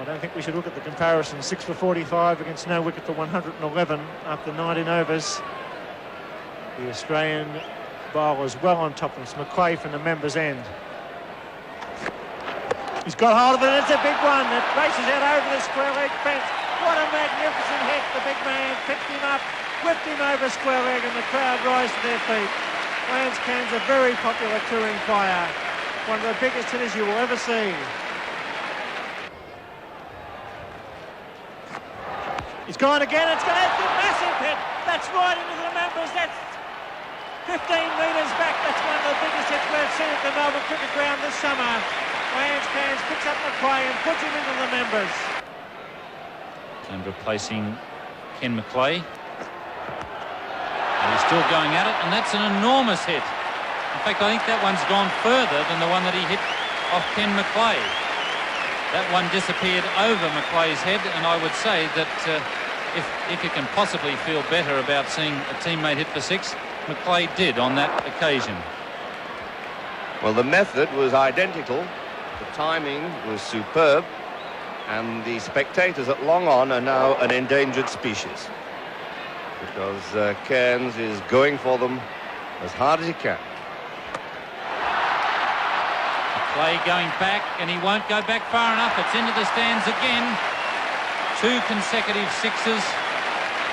don't think we should look at the comparison. 6 for 45 against no wicket for 111 after 19 overs. The Australian bowlers well on top of us. McClay from the members' end. He's got hold of it. It's a big one. It races out over the square leg fence. What a magnificent hit. The big man picked him up, whipped him over square leg, and the crowd rise to their feet. Lance Cairns, a very popular touring player. One of the biggest hitters you will ever see. He's gone again. It's going to have a massive hit. That's right into the members. That's 15 metres back. That's one of the biggest hits we've seen at the Melbourne Cricket Ground this summer. Lance Cairns picks up McClay and puts him into the members. And replacing Ken McClay. And he's still going at it, and that's an enormous hit. In fact, I think that one's gone further than the one that he hit off Ken McClay. That one disappeared over McClay's head, and I would say that if you can possibly feel better about seeing a teammate hit for 6, McClay did on that occasion. Well, the method was identical, the timing was superb, and the spectators at long on are now an endangered species, because Cairns is going for them as hard as he can. McClay going back, and he won't go back far enough. It's into the stands again. 2 consecutive sixes,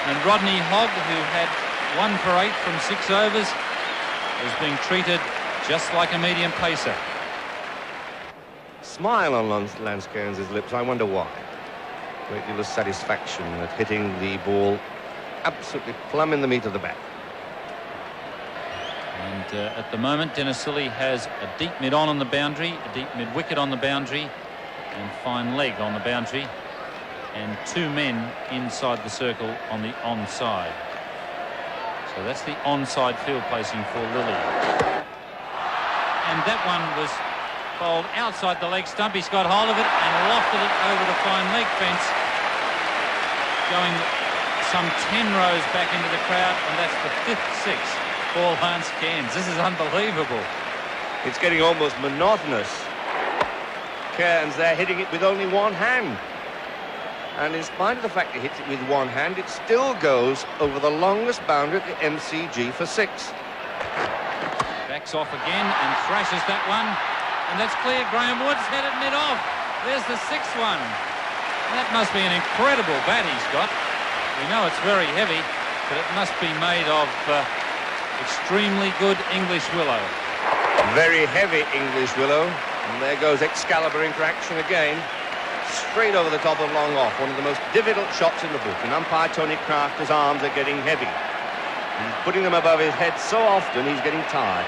and Rodney Hogg, who had 1 for 8 from 6 overs, is being treated just like a medium pacer. Smile on Lance Cairns' lips. I wonder why. Great deal of satisfaction at hitting the ball absolutely plumb in the meat of the bat. And at the moment, Dennis Silly has a deep mid-on on the boundary, a deep mid-wicket on the boundary, and fine leg on the boundary, and 2 men inside the circle on the onside. So that's the onside field placing for Lilly. And that one was bowled outside the leg stump. He's got hold of it and lofted it over the fine leg fence, going some 10 rows back into the crowd, and that's the 5th 6 for Lance Cairns. This is unbelievable. It's getting almost monotonous. Cairns there hitting it with only one hand. And in spite of the fact he hits it with one hand, it still goes over the longest boundary at the MCG for 6. Backs off again and thrashes that one. And that's clear. Graham Woods headed mid-off. There's the 6th one. That must be an incredible bat he's got. We know it's very heavy, but it must be made of extremely good English willow. Very heavy English willow. And there goes Excalibur into action again. Straight over the top of long off. One of the most difficult shots in the book. And umpire Tony Crafter's arms are getting heavy. He's putting them above his head so often he's getting tired.